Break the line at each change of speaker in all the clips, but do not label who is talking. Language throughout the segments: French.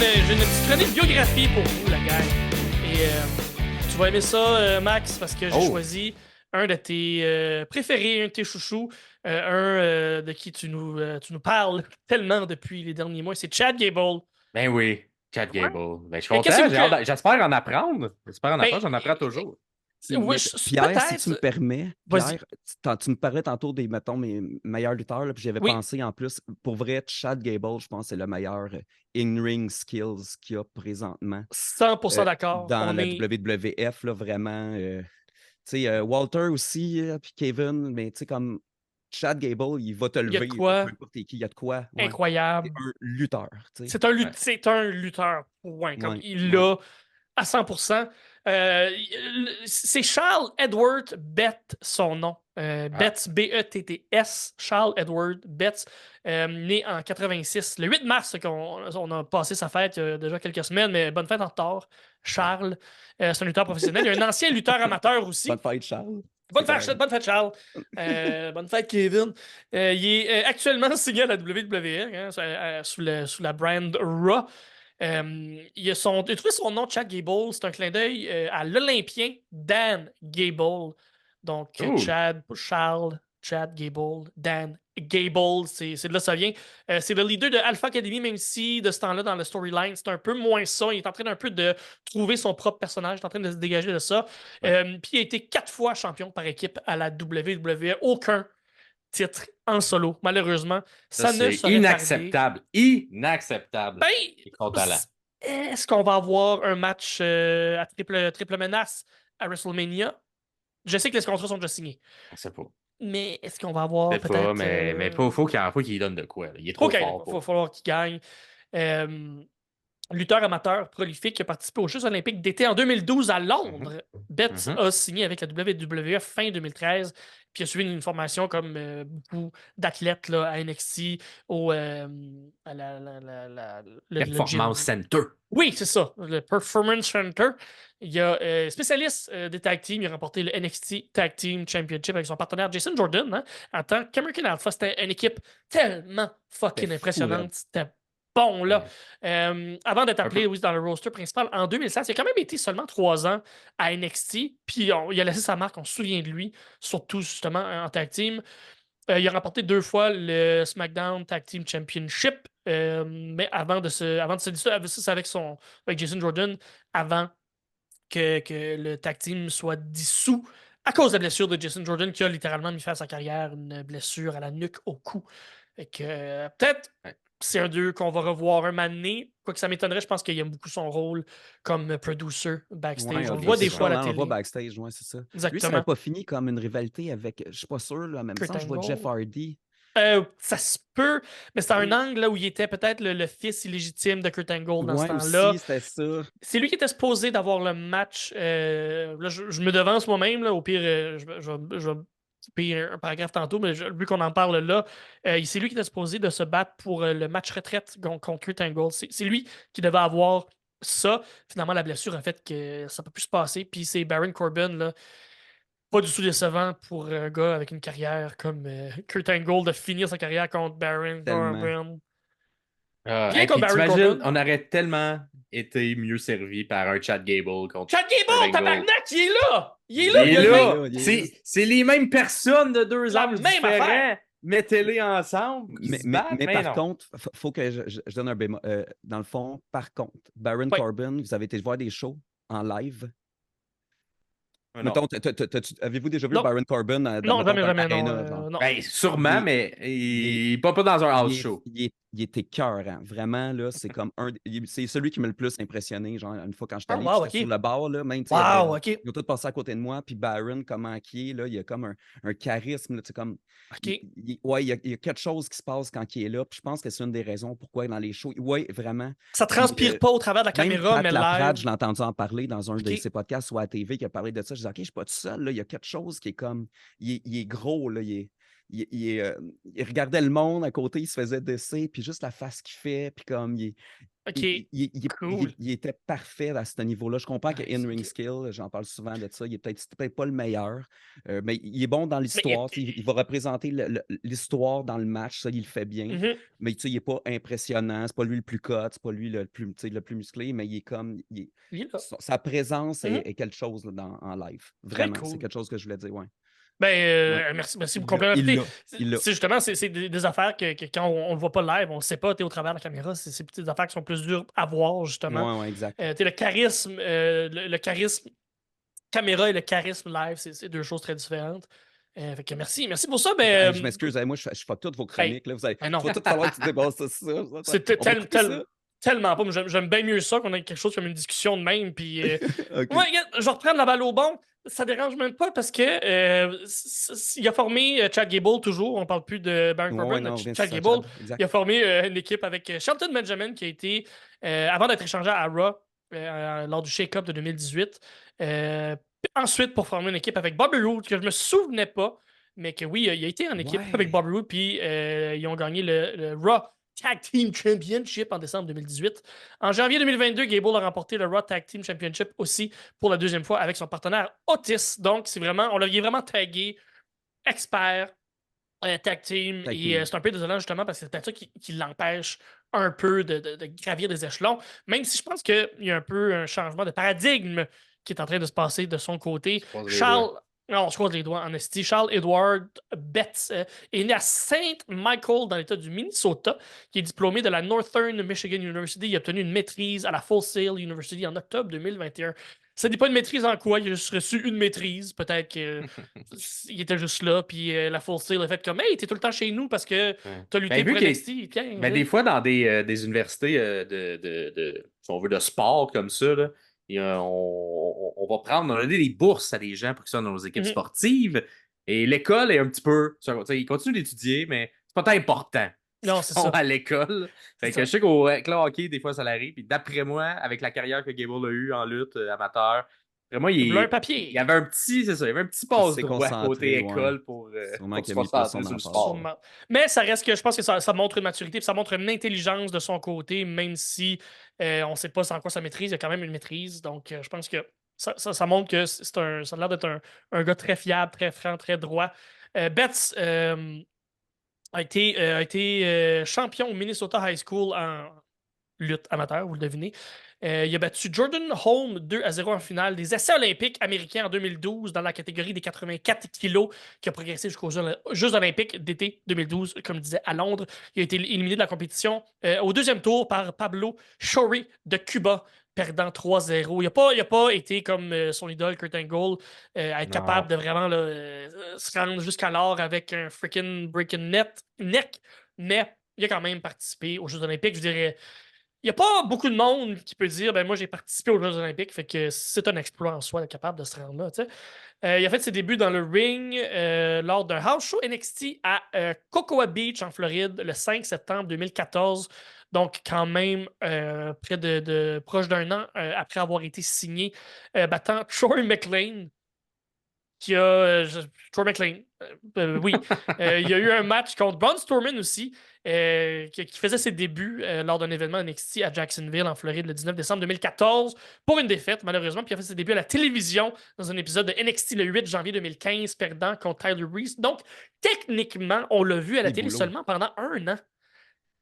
j'ai une petite chronique biographie pour vous, la gang. Et tu vas aimer ça, Max, parce que j'ai choisi un de tes préférés, un de tes chouchous, de qui tu nous parles tellement depuis les derniers mois. C'est Chad Gable.
Ben oui, Chad
Ouais.
Gable. Ben, je suis
Et qu'est-ce
content.
que...
J'espère en apprendre.
Ben,
J'en apprends toujours.
ouais,
Mais Pierre, si tu me
peut-être...
permets,
Vas-y.
Pierre, tu me parlais tantôt des, mettons, mes meilleurs lutteurs, là, puis j'avais
Oui.
pensé en plus, pour vrai, Chad Gable, je pense que c'est le meilleur in-ring skills qu'il y a présentement
100% d'accord.
dans
On
la
est...
WWF, là, vraiment. Tu sais, Walter aussi, puis Kevin, mais tu sais, comme Chad Gable, il va te
Il y a de
lever,
quoi
peu importe t'es qui, il y a de quoi. Ouais.
incroyable.
C'est un lutteur, tu sais.
C'est un lutteur, point. Comme
Ouais,
il l'a à 100%. C'est Charles Edward Betts, son nom. Betts, B-E-T-T-S, Charles Edward Betts, né en 86. Le 8 mars, on a passé sa fête il y a déjà quelques semaines, mais bonne fête en retard. Charles, c'est un lutteur professionnel. Il y a un ancien lutteur amateur aussi.
Bonne fête, Charles.
Bonne fête, Charles. Bonne fête, Kevin. Il est actuellement signé à la WWE, hein, sous la brand Raw. Il a trouvé son nom, Chad Gable. C'est un clin d'œil à l'Olympien Dan Gable. Donc, Charles, Chad Gable, Dan Gable, c'est de là que ça vient. C'est le leader de Alpha Academy, même si de ce temps-là, dans le storyline, c'est un peu moins ça. Il est en train d'un peu de trouver son propre personnage, il est en train de se dégager de ça. Puis il a été 4 fois champion par équipe à la WWE. Aucun titre en solo, malheureusement. Ça ne
c'est
serait
inacceptable. Inacceptable.
Ben,
Son talent.
est-ce qu'on va avoir un match à triple menace à WrestleMania? Je sais que les contrats sont déjà signés.
Je sais pas.
Mais est-ce qu'on va avoir
Peut-être
peut-être...
pas, mais faut qu'il donne de quoi. Là. Il est trop
OK,
fort.
il va falloir qu'il gagne. Lutteur amateur prolifique qui a participé aux Jeux olympiques d'été en 2012 à Londres. Betts a signé avec la WWE fin 2013, puis a suivi une formation comme beaucoup d'athlètes là, à NXT, à le
Performance
gym.
Center.
Oui, c'est ça, le Performance Center. Il y a spécialiste des tag teams. Il a remporté le NXT Tag Team Championship avec son partenaire Jason Jordan. Hein, en tant qu'American Alpha, c'était une équipe tellement fucking impressionnante. C'était bon, là. Avant d'être appelé dans le roster principal en 2016, il a quand même été seulement 3 ans à NXT. Puis il a laissé sa marque, on se souvient de lui, surtout justement en tag team. Il a remporté 2 fois le SmackDown Tag Team Championship. Mais avant de se dissoudre, c'est avec Jason Jordan, avant que le tag team soit dissous à cause de la blessure de Jason Jordan qui a littéralement mis fin à sa carrière, une blessure à la nuque, au cou. Fait que peut-être c'est un d'eux qu'on va revoir un moment donné. Quoique ça m'étonnerait, je pense qu'il aime beaucoup son rôle comme producer backstage. On le voit des fois à la télé.
On le voit backstage, ouais, c'est ça.
Exactement.
Lui, ça n'avait pas fini comme une rivalité avec, je suis pas sûr, là, mais je vois Jeff Hardy.
Ça se peut, mais c'est un angle là, où il était peut-être le fils illégitime de Kurt Angle dans ce temps-là.
Aussi, c'était ça.
C'est lui qui était supposé d'avoir le match. Là, je me devance moi-même. Là, au pire, je vais couper un paragraphe tantôt, mais vu qu'on en parle là, c'est lui qui était supposé de se battre pour le match retraite contre Kurt Angle. C'est lui qui devait avoir ça. Finalement, la blessure a fait que ça ne peut plus se passer. Puis c'est Baron Corbin, là, pas du tout décevant pour un gars avec une carrière comme Kurt Angle de finir sa carrière contre Baron Corbin.
T'imagines, on aurait tellement été mieux servi par un Chad Gable contre
Chad Gable, tabarnak, il est là! Il est
là!
là!
C'est les mêmes personnes de deux
La
âges
même
différents.
affaire.
Mettez-les ensemble.
Mais par contre, il faut que je donne un bémol. Dans le fond, par contre, Baron Corbin, vous avez été voir des shows en live? Mettons, avez-vous déjà vu Baron Corbin dans
jamais,
non.
Ben, sûrement, mais il pas dans un house show.
Il était cœurant. Vraiment, là, c'est comme c'est celui qui m'a le plus impressionné. Genre, une fois quand je suis allé, j'étais sur le bar, là, même. Ils ont tous passé à côté de moi. Puis Baron, comment il est, là, il a comme un charisme. Là, comme, il y a quelque chose qui se passe quand il est là. Puis je pense que c'est une des raisons pourquoi dans les shows. Oui, vraiment.
Ça transpire pas au travers de la caméra,
même
mais
Laprade, je l'ai entendu en parler dans un de ses podcasts ou à la TV qui a parlé de ça. Je disais, OK, je suis pas tout seul. Là, il y a quelque chose qui est comme. Il est gros, là. il regardait le monde à côté, il se faisait desser, puis juste la face qu'il fait, puis comme
OK, cool.
il était parfait à ce niveau-là. Je comprends que
Nice,
in-ring
OK.
skill, j'en parle souvent de ça, il est peut-être pas le meilleur, mais il est bon dans
Mais
l'histoire. Il va représenter l'histoire dans le match, ça, il le fait bien.
Mhm.
Mais il n'est pas impressionnant, c'est pas lui le plus cut, c'est pas lui le plus musclé, mais il est comme.
Il est là.
Sa présence
Mhm.
est quelque chose là, en live.
Très
Vraiment, c'est
cool.
quelque chose que je voulais dire, ouais.
Ben, merci pour complémenter.
Il l'a.
C'est justement, c'est des affaires que quand on le voit pas live, on le sait pas, t'es au travers de la caméra, c'est ces petites affaires qui sont plus dures à voir, justement.
Ouais, exact.
Le charisme, le charisme caméra et le charisme live, c'est deux choses très différentes. Fait que merci pour ça. Ben,
Je m'excuse, moi, je fais toutes vos chroniques. Là,
ben non.
tu vas tout falloir que tu débasses ça.
C'était
On va couper ça.
tellement pas. J'aime bien mieux ça qu'on ait quelque chose comme une discussion de même. Puis,
OK.
ouais, regarde, je vais reprendre la balle au bon. Ça dérange même pas parce que il a formé Chad Gable toujours. On parle plus de Baron Corbin. Chad Gable, il a formé une équipe avec Shelton Benjamin qui a été, avant d'être échangé à Raw lors du Shake-Up de 2018. Ensuite, pour former une équipe avec Bobby Roode, que je me souvenais pas, mais que oui, il a été en équipe avec Bobby Roode, puis ils ont gagné le Raw Tag Team Championship en décembre 2018. En janvier 2022, Gable a remporté le Raw Tag Team Championship aussi pour la deuxième fois avec son partenaire Otis. Donc, il est vraiment tagué expert tag team. Et c'est un peu désolant justement parce que c'est peut-être ça qui l'empêche un peu de gravir des échelons. Même si je pense qu'il y a un peu un changement de paradigme qui est en train de se passer de son côté. On se croise les doigts en esti. Charles Edward Betts est né à Saint Michael dans l'État du Minnesota, qui est diplômé de la Northern Michigan University. Il a obtenu une maîtrise à la Full Sail University en octobre 2021. Ça n'est pas une maîtrise en quoi, il a juste reçu une maîtrise. Peut-être qu'il était juste là, puis la Full Sail a fait comme hey, t'es tout le temps chez nous parce que t'as lutté pour NXT.
Des fois, dans des universités si on veut, de sport comme ça, là, on va prendre, on a donné des bourses à des gens pour qu'ils soient dans nos équipes sportives. Et l'école est un petit peu. Ils continuent d'étudier, mais c'est pas tant important.
Non, c'est ça.
À l'école. Fait que je sais qu'au hockey, des fois, ça l'arrive. Puis d'après moi, avec la carrière que Gable a eue en lutte amateur, vraiment, il
un papier.
Il y avait un petit, c'est ça, il y avait un petit passe-droit côté école pour se concentrer sur le sport.
Mais ça reste que je pense que ça montre une maturité, puis ça montre une intelligence de son côté, même si on ne sait pas sans quoi ça maîtrise, il y a quand même une maîtrise. Donc, je pense que ça montre que ça a l'air d'être un gars très fiable, très franc, très droit. Betts a été champion au Minnesota High School en lutte amateur, vous le devinez. Il a battu Jordan Holm 2-0 en finale des essais olympiques américains en 2012 dans la catégorie des 84 kilos, qui a progressé jusqu'aux Jeux olympiques d'été 2012, comme je disais, à Londres. Il a été éliminé de la compétition au deuxième tour par Pablo Shori de Cuba, perdant 3-0. Il n'a pas été comme son idole Kurt Angle, à être capable de vraiment se rendre jusqu'à l'or avec un freaking breaking neck, mais il a quand même participé aux Jeux olympiques. Je dirais, il n'y a pas beaucoup de monde qui peut dire ben moi j'ai participé aux Jeux olympiques, fait que c'est un exploit en soi d'être capable de se rendre là. Il a fait ses débuts dans le ring lors d'un house show NXT à Cocoa Beach en Floride le 5 septembre 2014. Donc quand même près de proche d'un an après avoir été signé, battant Troy McClain. Troy McClain. Oui. Il y a eu un match contre Braun Strowman aussi, qui faisait ses débuts lors d'un événement NXT à Jacksonville, en Floride, le 19 décembre 2014, pour une défaite, malheureusement. Puis il a fait ses débuts à la télévision dans un épisode de NXT le 8 janvier 2015, perdant contre Tyler Reese. Donc, techniquement, on l'a vu à la télé seulement pendant un an.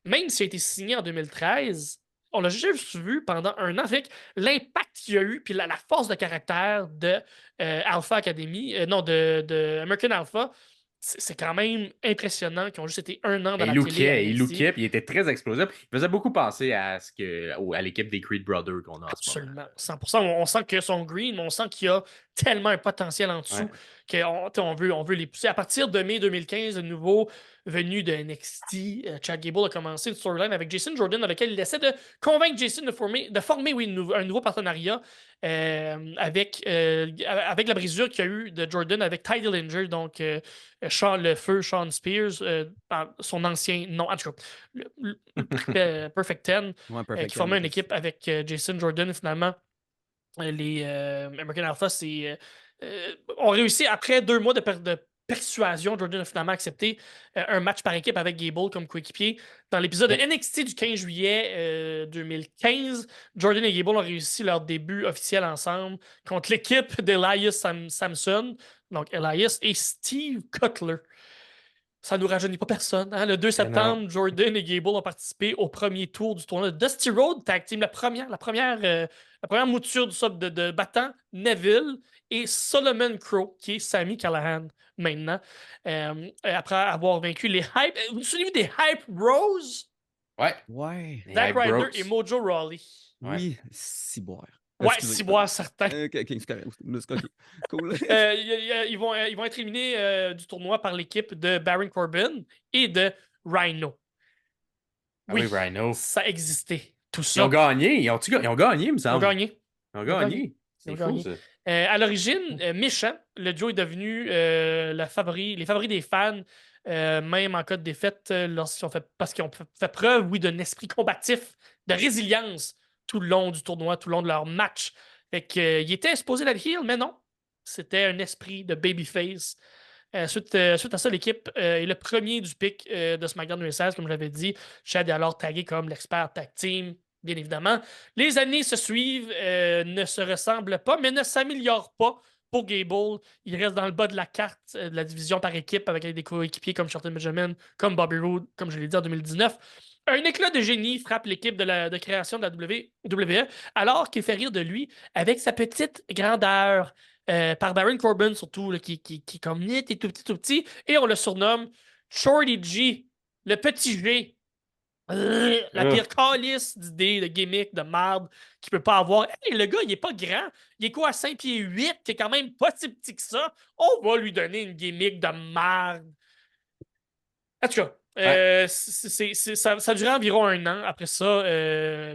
Même s'il a été signé en 2013, on l'a juste vu pendant un an. Avec l'impact qu'il y a eu, puis la force de caractère de Alpha Academy, de American Alpha, c'est quand même impressionnant qu'ils ont juste été un an dans la télé.
Il lookait, puis il était très explosif. Il faisait beaucoup penser à l'équipe des Creed Brothers qu'on a en ce moment.
Absolument, 100%. On sent que son green, mais on sent qu'il y a tellement un potentiel en dessous qu'on veut les pousser. À partir de mai 2015, de nouveau venu de NXT, Chad Gable a commencé une storyline avec Jason Jordan dans lequel il essaie de convaincre Jason de former un nouveau partenariat avec la brisure qu'il y a eu de Jordan avec Ty Dillinger, donc le feu Sean Spears, son ancien nom, en tout cas, Perfect Ten, qui formait une équipe avec Jason Jordan. Finalement, les American Alpha ont réussi, après 2 mois de persuasion, Jordan a finalement accepté un match par équipe avec Gable comme coéquipier. Dans l'épisode de NXT du 15 juillet 2015, Jordan et Gable ont réussi leur début officiel ensemble contre l'équipe d'Elias Samson, donc Elias et Steve Cutler. Ça ne nous rajeunit pas personne. Hein? Le 2 septembre, Jordan et Gable ont participé au premier tour du tournoi de Dusty Road Tag Team, la première mouture du sub de battant Neville et Solomon Crow, qui est Sami Callihan maintenant. Après avoir vaincu les Hype. Vous vous souvenez des Hype Bros?
Ouais.
Zack Ryder et Mojo Rawley.
Oui, ciboire.
Ouais, ciboire, certain.
C'est correct. Cool.
Ils vont être éliminés du tournoi par l'équipe de Baron Corbin et de Rhino.
Oui, Rhino.
Ça existait. Tout ça.
Ils ont gagné. Ils ont gagné, il me semble.
Ils ont gagné.
C'est fou, ça.
À l'origine, méchant, le duo est devenu les favoris des fans, même en cas de défaite, parce qu'ils ont fait preuve, oui, d'un esprit combatif, de résilience tout le long du tournoi, tout le long de leur match. Fait qu'ils étaient supposés d'être heel, mais non. C'était un esprit de babyface. Suite à ça, l'équipe est le premier du pic de SmackDown 2016, comme je l'avais dit. Chad est alors tagué comme l'expert tag team, bien évidemment. Les années se suivent, ne se ressemblent pas, mais ne s'améliorent pas pour Gable. Il reste dans le bas de la carte de la division par équipe avec des coéquipiers comme Shelton Benjamin, comme Bobby Roode, comme je l'ai dit en 2019. Un éclat de génie frappe l'équipe de création de la WWE alors qu'il fait rire de lui avec sa petite grandeur. Par Baron Corbin, surtout, là, qui est comme net et tout petit. Et on le surnomme Shorty G, le petit G. La pire calice d'idées, de gimmick, de marde qu'il peut pas avoir. Hey, le gars, il est pas grand. Il est quoi, à 5 pieds 8? Il est quand même pas si petit que ça. On va lui donner une gimmick de marde. En tout cas, ça a duré environ 1 an. Après ça,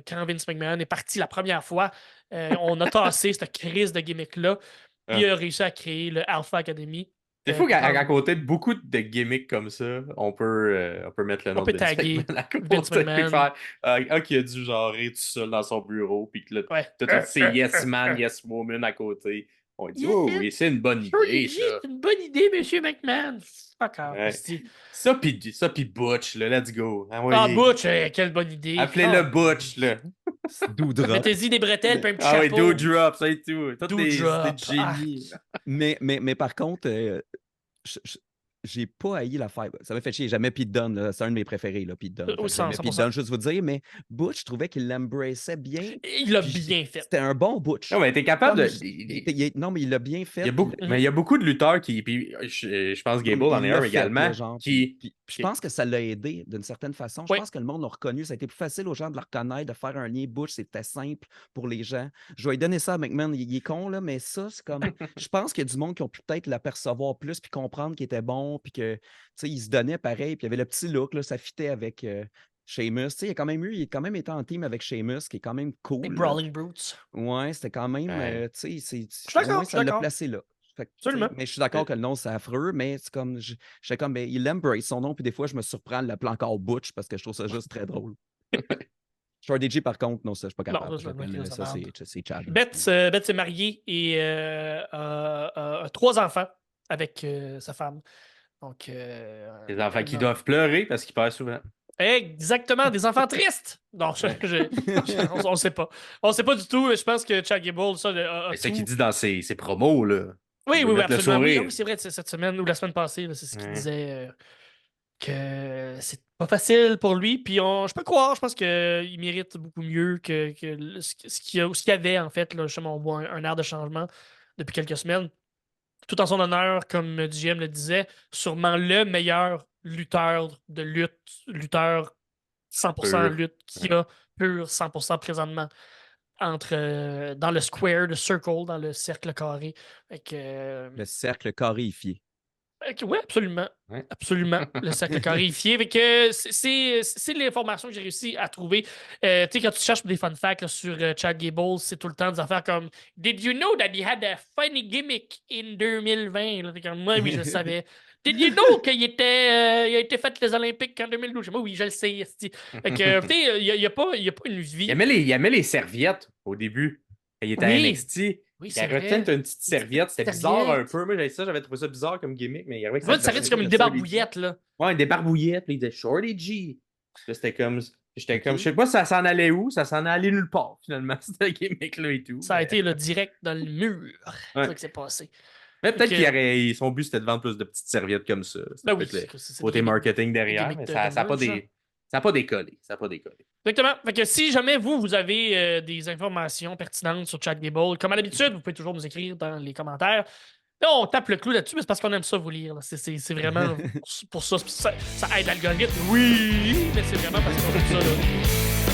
quand Vince McMahon est parti la première fois, on a tassé cette crise de gimmick-là. Il a réussi à créer le Alpha Academy.
C'est fou qu'à côté de beaucoup de gimmicks comme ça, on peut mettre le nom de Vince McMahon à côté. Faire qui a dû genrer tout seul dans son bureau, puis que là, tous ces yes man, yes woman à côté. On dit, oh oui, c'est une bonne idée, ça.
C'est une bonne idée, monsieur McMahon. Fuck off.
Ça pis Butch, là, let's go.
Butch, quelle bonne idée.
Appelez-le Butch, là.
Doudrop.
Mettez-y des bretelles, puis un petit chapeau.
Oui, Doudrop, ça et tout. Tout des génies.
Mais par contre, j'ai pas haï l'affaire. Ça m'a fait chier. Jamais Pete Dunne. C'est un de mes préférés, là, Pete Dunne. Jamais Pete Dunne, juste vous dire. Mais Butch, je trouvais qu'il l'embrassait bien.
Il l'a bien fait.
C'était un bon Butch.
Non, mais t'es capable de...
Non, mais il l'a bien fait.
Mais il y a beaucoup de lutteurs qui... Puis je pense Gable en est un également.
Je pense que ça l'a aidé d'une certaine façon. Je pense que le monde l'a reconnu. Ça a été plus facile aux gens de le reconnaître, de faire un lien Butch. C'était simple pour les gens. Je vais lui donner ça à McMahon. Il est con, là, mais ça, c'est comme... Je pense qu'il y a du monde qui ont pu peut-être l'apercevoir plus puis comprendre qu'il était bon puis que, tu sais, il se donnait pareil. Puis il y avait le petit look, là, ça fitait avec... Sheamus, tu sais, il a quand même été en team avec Sheamus, qui est quand même cool.
Les Brawling Brutes.
Ouais, c'était quand même, tu sais,
ça
l'a placé là.
Absolument.
Mais je suis d'accord que le nom, c'est affreux, mais c'est comme, j'étais comme, ben, il embrace son nom, puis des fois, je me surprends de l'appeler encore Butch, parce que je trouve ça juste très drôle. Shorty G, par contre, non, ça, je suis pas capable.
Non,
ça, c'est Chad.
Beth s'est mariée et a 3 enfants avec sa femme. Donc,
des enfants qui doivent pleurer parce qu'ils pleurent souvent.
Exactement, des enfants tristes. Non, on ne sait pas. On ne sait pas du tout. Je pense que Chad Gable, ça,
c'est ça qu'il dit dans ses promos, là.
Oui, absolument. Oui, c'est vrai, cette semaine ou la semaine passée, c'est ce qu'il disait que c'est pas facile pour lui. Puis je peux croire, je pense qu'il mérite beaucoup mieux que ce qu'il y avait, en fait. Là, justement, on voit un air de changement depuis quelques semaines. Tout en son honneur, comme GM le disait, sûrement le meilleur lutteur de lutte, lutteur 100% lutte qui a pur 100% présentement dans le square, le circle, dans le cercle carré.
Le cercle carréifié.
Oui, absolument.
Ouais.
Absolument. Le cercle carréifié. C'est l'information que j'ai réussi à trouver. Tu sais, quand tu cherches des fun facts là, sur Chad Gable, c'est tout le temps des affaires comme Did you know that he had a funny gimmick in 2020? Là, comme, moi, oui, je le savais. Did you know qu'il il a été fait les Olympiques en 2012? Moi, oui, je le sais. Il n'y a pas une vie.
Il aimait les serviettes au début. Il était à NXT.
Oui,
Il
c'est
arrivait
vrai.
une petite serviette. C'était bizarre un peu. Moi, j'avais trouvé ça bizarre comme gimmick, mais il arrivait que
Une serviette, c'est comme une débarbouillette, là.
Ouais, une débarbouillette. Puis il disait Shorty G. Là, c'était comme. J'étais comme,
Ok.
je sais pas, ça s'en allait où? Ça s'en allait nulle part, finalement, ce gimmick-là et tout.
Ça a été là, direct dans le mur. C'est
Ouais.
ça qui s'est passé.
Mais peut-être
Donc,
son but, c'était de vendre plus de petites serviettes comme ça. C'était
Ben oui,
peut-être le
c'est
côté
le
marketing derrière,
gimmick
mais
de
ça n'a pas,
merch,
ça a pas décollé. Ça a pas décollé.
Exactement. Fait que si jamais vous avez des informations pertinentes sur Chat Gable, comme à l'habitude, vous pouvez toujours nous écrire dans les commentaires. Là, on tape le clou là-dessus, mais c'est parce qu'on aime ça vous lire. C'est vraiment pour ça. Ça aide l'algorithme. Oui, mais c'est vraiment parce qu'on aime ça. Là.